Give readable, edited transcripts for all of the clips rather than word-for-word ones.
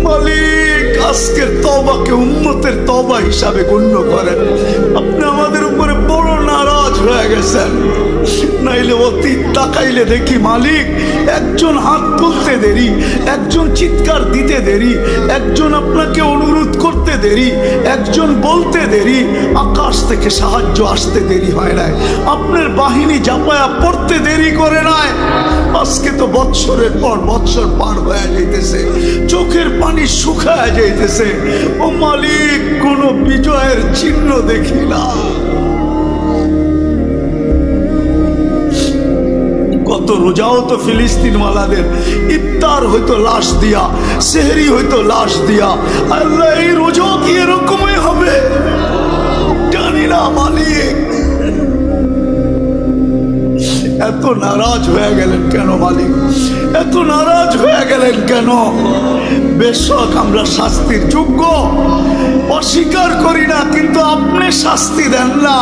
মালিক আজকের তওবাকে উম্মতের তওবা হিসাবে গণ্য করেন। আপনি আমাদের উপরে বড় নারাজ হয়ে গেছেন। নাইলে অতীত তাকাইলে দেখি মালিক একজন হাত তুলতে দেরি, একজন চিৎকার দিতে দেরি, একজন আপনাকে অনুরোধ করতে দেরি, একজন বলতে দেরি, আকাশ থেকে সাহায্য আসতে দেরি হয় নাই, আপনার বাহিনী জাপায়া পড়তে দেরি করে নাই। আজকে তো বৎসরের পর বৎসর পার হয়ে যাইতেছে, চোখের পানি শুকায় যাইতেছে। ও মালিক কোনো বিজয়ের চিহ্ন দেখি না। কত রোজাও তো ফিলিস্তিন ওয়ালাদের ইফতার হইতো লাশ দিয়া, সেহরি হইতো লাশ দিয়া। আল্লাহ এই রোজাও কি এরকমই হবে জানি না মালিক। এত নারাজ হয়ে গেলেন কেন মালিক? এত নারাজ হয়ে গেলেন কেন? বেশক আমরা শাস্তির যোগ্য, অস্বীকার করি না, কিন্তু আপনি শাস্তি দেন না।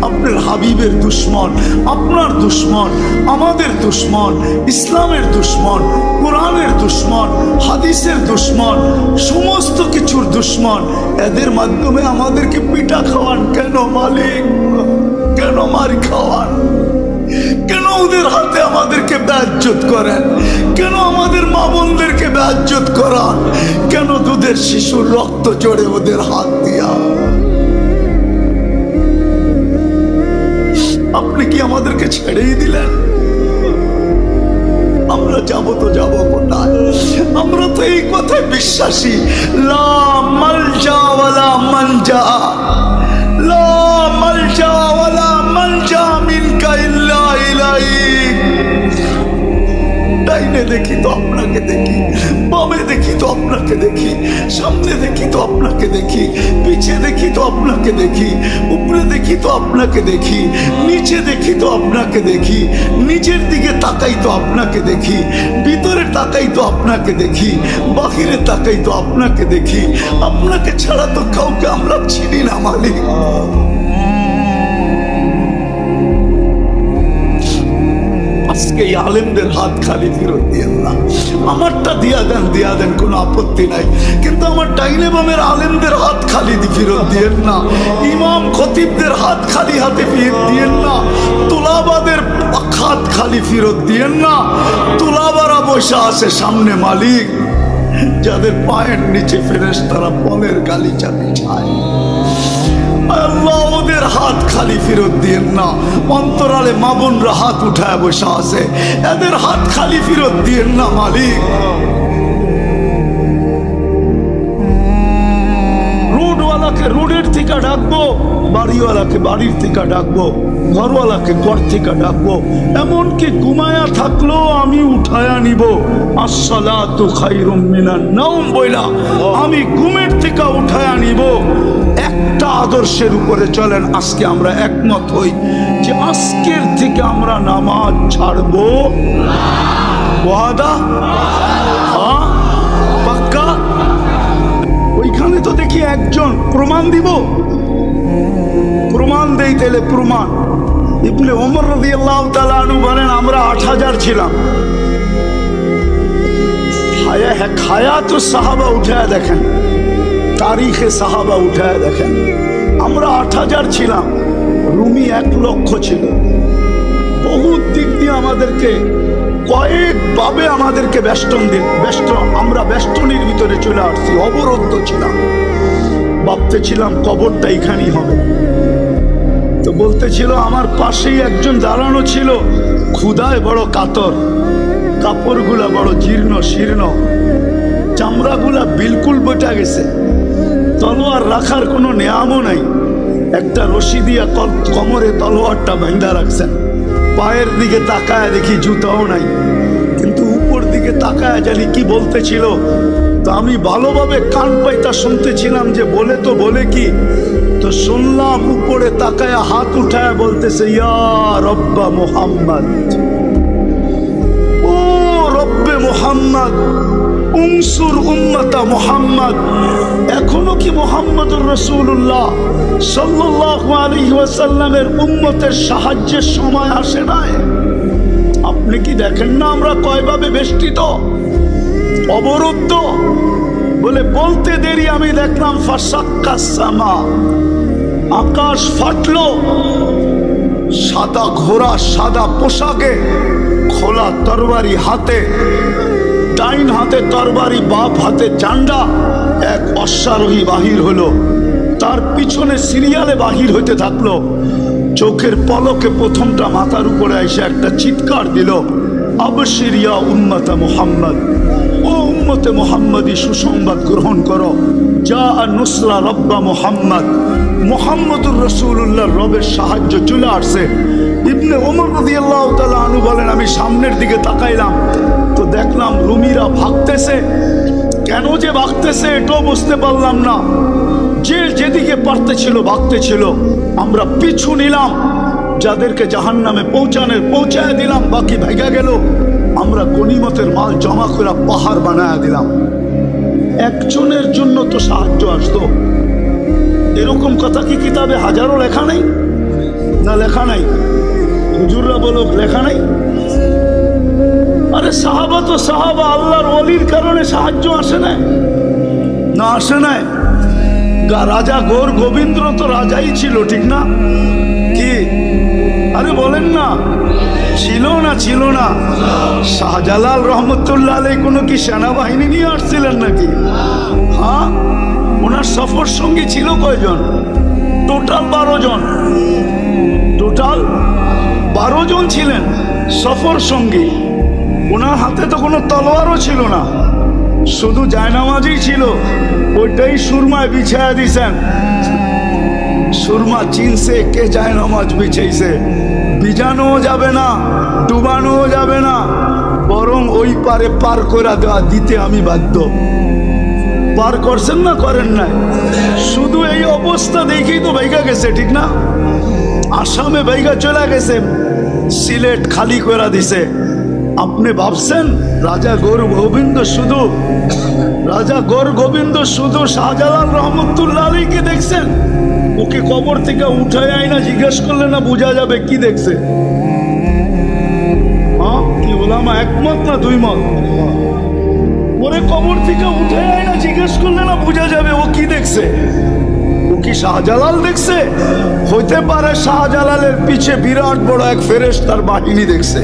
আপনার হাবিবের দুশ্মন, আপনার দুশ্মন, আমাদের দুশ্মন, ইসলামের দুশ্মন, কোরআনের দুশ্মন, হাদিসের দুশ্মন, সমস্ত কিছুর দুশ্মন, এদের মাধ্যমে আমাদেরকে পিঠা খাওয়ান কেন মালিক? কেন মার খাওয়ান? কেন ওদের হাতে আমাদেরকে বেইজ্জত করেন? কেন আমাদের মা বোনদেরকে বেইজ্জত করান? কেন দুধের শিশুর রক্ত চড়ে ওদের হাত দিয়া? আপনি কি আমাদেরকে ছেড়েই দিলেন? আমরা যাব তো যাব কোথায়? আমরা তো এই কথায় বিশ্বাসী, লা মালজা ওয়ালা মানজা, লা মালজা ওয়ালা মানজা মিনকা ইল্লা ইলাইক। ডাইনে দেখি তো আপনাকে দেখি, বামে দেখি তো আপনাকে দেখি, সামনে দেখি তো আপনাকে দেখি, পিছে দেখি তো আপনাকে দেখি, উপরে দেখি তো আপনাকে দেখি, নিচে দেখি তো আপনাকে দেখি, নিচের দিকে তাকাই তো আপনাকে দেখি, ভিতরে তাকাই তো আপনাকে দেখি, বাহিরে তাকাই তো আপনাকে দেখি। আপনাকে ছাড়া তো কাউকে আমরা চিনি না মালিক। আজকে এই আলেমদের হাত খালি ফেরত দিয়েন না। আমারটা দিয়া দেন, কোনো আপত্তি নাই, কিন্তু আমার ডাইনে বামের আলেমদের হাত খালি ফেরত দিয়েন না। ইমাম খতিবদের হাত খালি হাতে ফেরত দিয়েন না। তুলাবাদের হাত খালি ফেরত দিয়েন না। তুলাবারা বসে আছে সামনে মালিক, যাদের পায়ের নিচে ফেরেশতারা পলের গালিচা বিছায়। আল্লাহ ওদের হাত খালি ফেরত দিয়েন না। অন্তরালে মা বোনরা হাত উঠায় বসে আছে, এদের হাত খালি ফেরত দিয়েন না মালিক। রোডওয়ালাকে রোডের থেকে ডাকবো, বাড়িওয়ালাকে বাড়ির থেকে ডাকবো, ঘরওয়ালাকে ঘর থেকে ডাকবো, এমনকি ঘুমায়া থাকলেও আমি উঠায়া নিব। আসসালাতু খায়রুম মিনান নাওম বইলা আমি ঘুমের থেকে উঠায়া নিব। একটা আদর্শের উপরে চলেন, আজকে আমরা একমত হই যে আজকের থেকে আমরা নামাজ ছাড়বো। ওয়াদা? হ্যাঁ পাক্কা? ওইখানে তো দেখি একজন প্রমাণ দিব, প্রমাণ দেই তাহলে প্রমাণ। ইবনে ওমর রাদিয়াল্লাহু তাআলা আনহু বলেন আমরা 8000 ছিলাম। হায়াত সাহাবা উঠায় দেখেন, তারিখে সাহাবা উঠায় দেখেন, আমরা 8000 ছিলাম, রুমি 1 লক্ষ ছিল। বহুত দিক দিয়ে আমাদেরকে কয়েকভাবে আমাদেরকে আমরা বেষ্টনীর ভিতরে চলে আসছি, অবরুদ্ধ ছিলাম। ভাবতেছিলাম কবরটা এখানেই হবে। তো বলতেছিল আমার পাশেই একজন দাঁড়ানো ছিল, ক্ষুধায় বড় কাতর, কাপড়গুলা বড় জীর্ণ শীর্ণ, চামড়াগুলা বিলকুল বটা গেছে, তলোয়ার রাখার কোনো নেয়ামও নাই। একটা রশি দিয়া কোমরে তলোয়ারটা বাঁধা রাখছেন। পায়ের দিকে তাকায় দেখি জুতাও নাই, কিন্তু উপর দিকে তাকায় জানি কি বলতেছিল। তো আমি ভালোভাবে কান পাইতা শুনতেছিলাম যে বলে কি। তো শুনলাম উপরে তাকায় হাত উঠায় বলতেছে, ইয়া রব্বা মুহাম্মদ, ও রব্বে মুহাম্মদ, উনসুর উম্মতা মুহাম্মদ। এখনো কি মুহাম্মদুর রাসূলুল্লাহ সাল্লাল্লাহু আলাইহি ওয়াসাল্লামের উম্মতের সাহায্যের সময় আসে নাই? আপনি কি দেখেন না আমরা কয়ভাবে বেষ্টিত? অবরুদ্ধ বলে বলতে দেরি আমি দেখলাম ফাসাক্কাস সামা, আকাশ ফাটলো। সাদা ঘোড়া সাদা পোশাকে, খোলা তরবারি হাতে, ডাইন হাতে তরবারি বাপ হাতে চান্ডা, এক অশ্বারোহী বাহির হলো। তার পিছনে সিরিয়ালে বাহির হইতে থাকলো। চোখের পলকে প্রথমটা মাথার উপরে এসে একটা চিৎকার দিল, আবশির ইয়া উম্মতে মুহাম্মদ, ও উম্মতে মুহাম্মদী সুসংবাদ গ্রহণ করো, যা নুসরা রব্বা মুহাম্মদ, মুহাম্মদুর রাসূলুল্লাহর রবের সাহায্য চলে আসছে। ইবনে ওমর রাদিয়াল্লাহু তাআলা আনহু বলেন, আমি সামনের দিকে তাকাইলাম তো দেখলাম রুমিরা ভাগতেছে। কেন যে ভাগতেছে এটাও বুঝতে পারলাম না। যে যেদিকে পারতেছিল ভাগতেছিল। আমরা পিছু নিলাম, যাদেরকে জাহান্নামে পৌঁছায় দিলাম, বাকি ভেগে গেল। আমরা গনিমতের মাল জমা করে পাহাড় বানায় দিলাম। একজনের জন্য তো সাহায্য আসতো, এরকম কথা কি কিতাবে হাজারো লেখা নেই? না লেখা নাই? হুজুররা বলো লেখা নাই? আরে সাহাবা তো সাহাবা, আল্লাহর ওলির কারণে সাহায্য আসে না? না আসে নাই? রাজা গৌর গোবিন্দ তো রাজাই ছিল, ঠিক না? কি আরে বলেন না, ছিল না? ছিল না? শাহজালাল রহমতুল্লাহ আলাইহি কোনো কি সেনাবাহিনী নিয়ে আসছিলেন নাকি? হ্যাঁ, ওনার সফর সঙ্গী ছিল কয়জন? টোটাল 12 জন। টোটাল 12 জন ছিলেন সফর সঙ্গী। ওনার হাতে তো কোনো তলোয়ারও ছিল না, শুধু জায়নামাজই ছিল। ওইটাই সুরমায় বিছায়া দিছেন। সুরমা চিনছে কে জায়নামাজ বিছাইছে। ভিজানোও যাবে না, ডুবানোও যাবে না, বরং ওই পারে পার করে দেওয়া দিতে আমি বাধ্য। পার করছেন না করেন নাই? শুধু এই অবস্থা দেখেই তো বাইগা গেছে, ঠিক না? আসামে বাইগা চলে গেছে, সিলেট খালি করে দিছে। আপনি ভাবছেন রাজা গৌর গোবিন্দ শুধু শাহজালাল রহমতুল্লাহ আলাইহিকে দেখছেন? ওকে কবর থেকে উঠায় আয় না, জিজ্ঞেস করলে না বোঝা যাবে কি দেখছে? হ্যাঁ, কি ওলামা একমত না দুই মত? ওরে কবর থেকে উঠায় আয় না, জিজ্ঞেস করলে না বোঝা যাবে ও কি দেখছে? ও কি শাহজালাল দেখছে? হইতে পারে শাহজালালের পিছে বিরাট বড় এক ফেরেশতার বাহিনী দেখছে।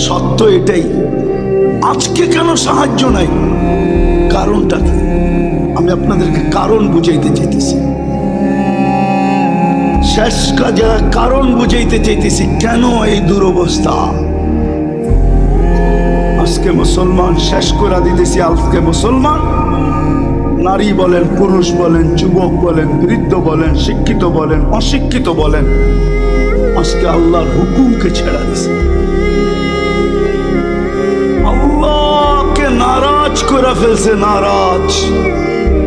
সত্য এটাই। আজকে কেন সাহায্য নাই? কারণটা কি? আমি আপনাদেরকে কারণ বুঝাইতে চাইতেছি। শেষ কাজে কারণ বুঝাইতে চাইতেছি কেন এই দুরবস্থা। আজকে মুসলমান শেষ করে দিতেছি। আজকে মুসলমান, নারী বলেন, পুরুষ বলেন, যুবক বলেন, বৃদ্ধ বলেন, শিক্ষিত বলেন, অশিক্ষিত বলেন, আজকে আল্লাহর হুকুমকে ছেড়া দিছে। আল্লাহকে নারাজ করে ফেলছে, নারাজ।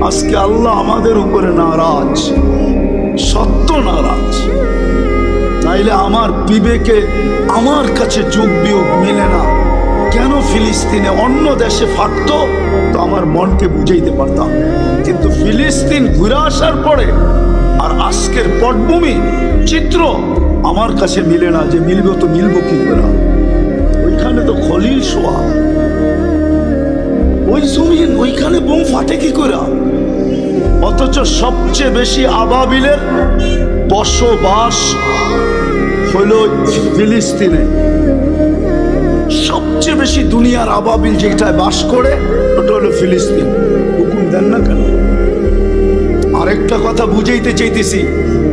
আজকে আল্লাহ আমাদের উপরে নারাজ, সত্য নারাজ। তাইলে আমার বিবেকে আমার কাছে যোগ বিয়োগ মিলে না। কেন ফিলিস্তিনে অন্য দেশে ফাটতো তো আমার মনকে বুঝাইতে পারতাম, কিন্তু ফিলিস্তিন ঘুরে আসার পরে আর আজকের পটভূমি চিত্র আমার কাছে মিলে না। যে মিলবে তো মিলবো কি করে? ওইখানে তো খলিল শোয়া, ওই জমিন, ওইখানে বোম ফাটে কি করে? অথচ সবচেয়ে বেশি আবাবিলের বসবাস হইল ফিলিস্তিনে। সবচেয়ে বেশি দুনিয়ার আবাবিল যেটায় বাস করে ওটা হলো ফিলিস্তিন। হুকুম দেন না কেন? আরেকটা কথা বুঝাইতে চাইতেছি।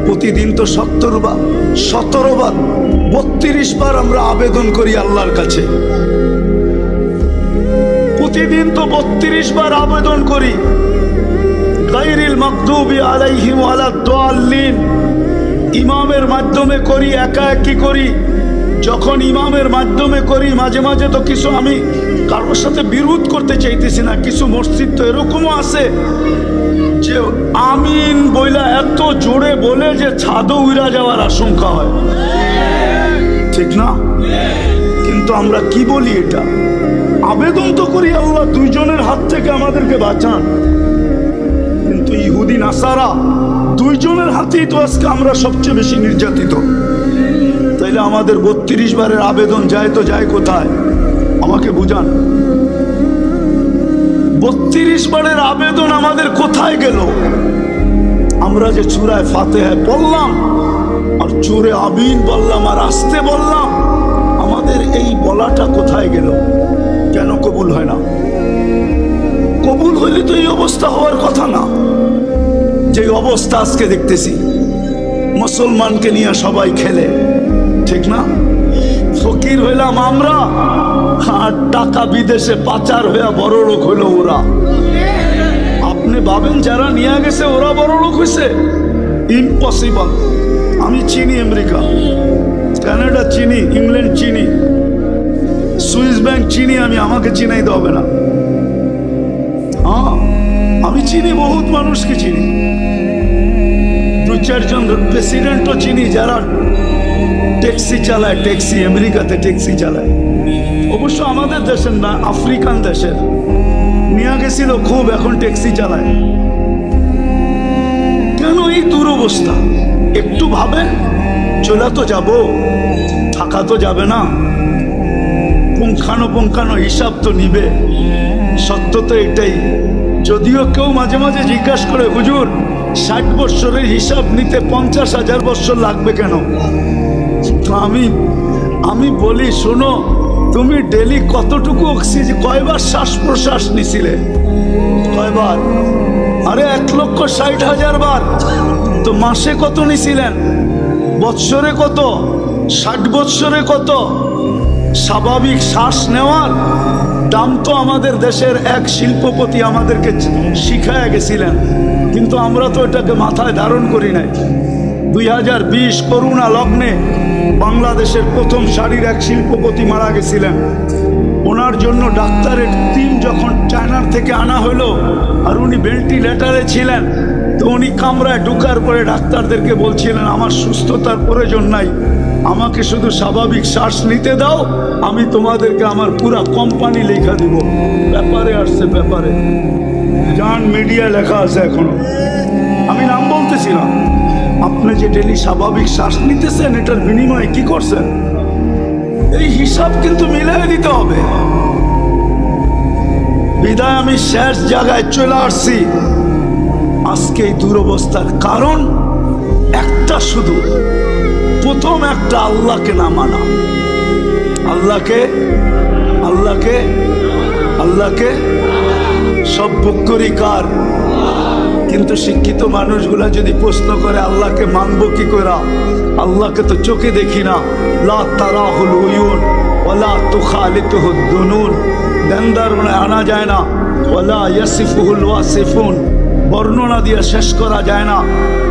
প্রতিদিন তো 17 বার 32 বার আমরা আবেদন করি আল্লাহর কাছে। প্রতিদিন তো 32 বার আবেদন করি। গায়রিল মাগদুবি আলাইহিম ওয়ালাদ-দাল্লিন ইমামের মাধ্যমে করি, একা একই করি। যখন ইমামের মাধ্যমে করি মাঝে মাঝে তো কিছু, আমি কারোর সাথে বিরোধ করতে চাইতেছি না, কিছু মসজিদ তো এরকমও আছে যে আমিন বইলা এত জোরে বলে যে ছাদও উড়া যাওয়ার আশঙ্কা হয়, ঠিক না? কিন্তু আমরা কি বলি? এটা আবেদন তো করি আল্লাহ দুইজনের হাত থেকে আমাদেরকে বাঁচান, কিন্তু ইহুদি নাসারা দুইজনের হাতেই তো আজকে আমরা সবচেয়ে বেশি নির্যাতিত। তাইলে আমাদের 32 বারের আবেদন যায় তো যায় কোথায়? আমাকে বুঝান। 32 বারের আবেদন আমাদের কোথায় গেল? আমরা যে চূড়ায় ফাতিহা পড়লাম আর চূড়ে আমিন বললাম আর আসতে বললাম, আমাদের এই বলাটা কোথায় গেল? কেন কবুল হয় না? কবুল হইলে তো এই অবস্থা হওয়ার কথা না। যে অবস্থা আজকে দেখতেছি, মুসলমানকে নিয়ে সবাই খেলে, ঠিক না? ফকির হইলাম আমরা, আর টাকা বিদেশে পাচার হইয়া বড় লোক হইল ওরা। আপনি ভাবেন যারা নিয়ে গেছে ওরা বড় লোক হয়েছে? ইম্পসিবল। আমি চিনি আমেরিকা, কানাডা চিনি, ইংল্যান্ড চিনি, সুইস ব্যাংক চিনি, আমি আমাকে চিনাইতে হবে না। হ্যাঁ, আমি চিনি, বহুত মানুষকে চিনি, 2-4 জন প্রেসিডেন্টও চিনি যারা ট্যাক্সি চালায়, ট্যাক্সি আমেরিকাতে ট্যাক্সি চালায়। অবশ্য আমাদের দেশের না, আফ্রিকান দেশের। নিয়ে গেছিল খুব, এখন ট্যাক্সি চালায়। কেন এই দুরবস্থা? একটু ভাবেন, চলে তো যাব, থাকা তো যাবে না, পুঙ্খানো হিসাব তো নিবে। সত্য তো এটাই। যদিও কেউ মাঝে মাঝে জিজ্ঞাসা করে, হুজুর 60 বৎসরের হিসাব নিতে 50,000 বৎসর লাগবে কেন? আমি বলি, শোনো, তুমি ডেলি কতটুকু অক্সিজেন, কয়বার শ্বাস প্রশ্বাস নিছিলে? কয়বার? আরে 1,60,000 বার। তো মাসে কত নিছিলেন? বৎসরে কত? 60 বৎসরে কত? স্বাভাবিক শ্বাস নেওয়ার দাম তো আমাদের দেশের এক শিল্পপতি আমাদেরকে শিখায় গেছিলেন, কিন্তু আমরা তো এটাকে মাথায় ধারণ করি নাই। 2020 করোনা লগ্নে বাংলাদেশের প্রথম সারির এক শিল্পপতি মারা গেছিলেন। ওনার জন্য ডাক্তারের টিম যখন চায়নার থেকে আনা হলো, আর উনি ভেন্টিলেটারে ছিলেন, তো উনি কামরায় ঢুকার পরে ডাক্তারদেরকে বলছিলেন, আমার সুস্থতার প্রয়োজন নাই, আমাকে শুধু স্বাভাবিক শ্বাস নিতে দাও, আমি তোমাদেরকে আমার পুরা কোম্পানি লেখা দিব। ব্যাপারে আসছে, ব্যাপারে জান, মিডিয়া লেখা আছে এখনো, আমি নাম বলতেছিলাম। আপনি যে ডেলি স্বাভাবিক শ্বাস নিতেছেন, এটার বিনিময়ে কি করছেন? এই হিসাব কিন্তু মিলাই দিতে হবে। বিদায় আমি শেষ জায়গায় চলে আসছি। আজকে এই দুরবস্থার কারণ একটা, শুধু প্রথম একটা, আল্লাহকে না মানা। আল্লাহকে সব বুকরি কার? কিন্তু শিক্ষিত মানুষগুলা যদি প্রশ্ন করে আল্লাহকে মানবো কি করে, আল্লাহকে তো চোখে দেখি না, লা তারাহুল উয়ুন ওয়ালা তুখালিতুহুদ দুনুন, দেনদারনে আনা যায় না, ওয়ালা ইয়াসিফুহুল ওয়াসিফুন, বর্ণনা দিয়ে শেষ করা যায় না।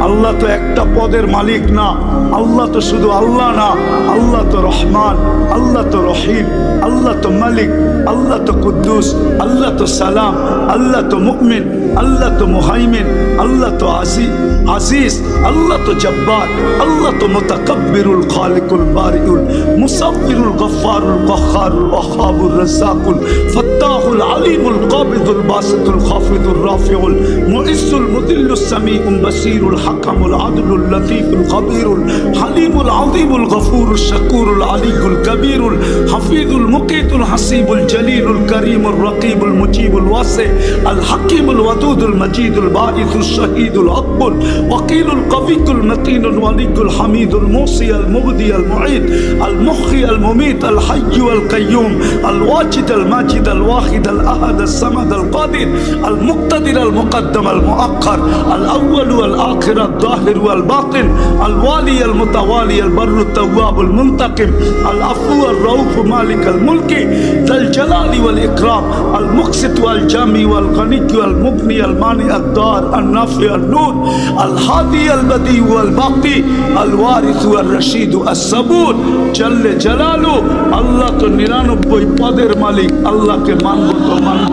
আল্লাহ তো একটা পদের মালিক না, আল্লাহ তো শুধু আল্লাহ না, আল্লাহ তো রহমান, আল্লাহ তো রহিম, আল্লাহ তো মালিক, আল্লাহ তো কুদ্দুস, আল্লাহ তো সালাম, আল্লাহ তো মুমিন, আল্লাহ তো মুহাইমিন, আল্লাহ তো আজিজ, আল্লাহ তো জব্বার, আল্লাহ তো মুতাকাব্বিরুল খালিকুল বারিউল মুসাব্বিরুল গফফারুল কহ্হারুল ওয়াহ্হাবুর রাজ্জাকুল ফাত্তাহুল আলিমুল কাবিদুল বাসিতুল খাফিদুর রাফিউল মুইজ্জুল মুদিল্লুস সামিউল বাসিরুল হাকামুল আদলুল লতীফুল খবীরুল হালিমুল আযীমুল গফুরুশ শাকুরুল আলিয়ুল কবীরুল হাফিজুল মুকিতুল হাসিবুল জলিলুল করিমুর রকিবুল মুজিবুল ওয়াসি আল হাকিমুল ওয়াদুদুল মজিদুল বাঈসুশ শহীদুল আকবুল ওয়াকিলুল কবিকুল মতিনুল ওয়ালিকুল হামিদুল মুসি আল মুবদি আল মুঈদ আল মুহয়ি আল মুমীত আল হায়্যু আল কাইয়্যুম আল ওয়াজিদ আল মাজিদ আল ওয়াহিদ আল আহাদ আল সামাদ আল কাদির আল মুক্তাদির আল মুকদ্দম আল মুআক্খার আল আউয়াল ওয়াল আখির আল যাহির ওয়াল বাতিন আল ওয়ালি আল মুতাওয়ালি আল বররু তাওয়াব আল মুনতাকিম আল আফু আল রাউফ মালিক আল মুলকি যাল জালালি ওয়াল ইকরাম আল মুকসিত ওয়াল জামি ওয়াল গনি ওয়াল মুগনি আল মানি আল দার আল নাফি আল নূর আল হাদি আল বদি ওয়াল বাকি আল ওয়ারিস ওয়াল রশিদ আস সাবুর জল্লে জালালু। আল্লাহ তো 99 পদের মালিক, আল্লাহকে মানব তো মানব।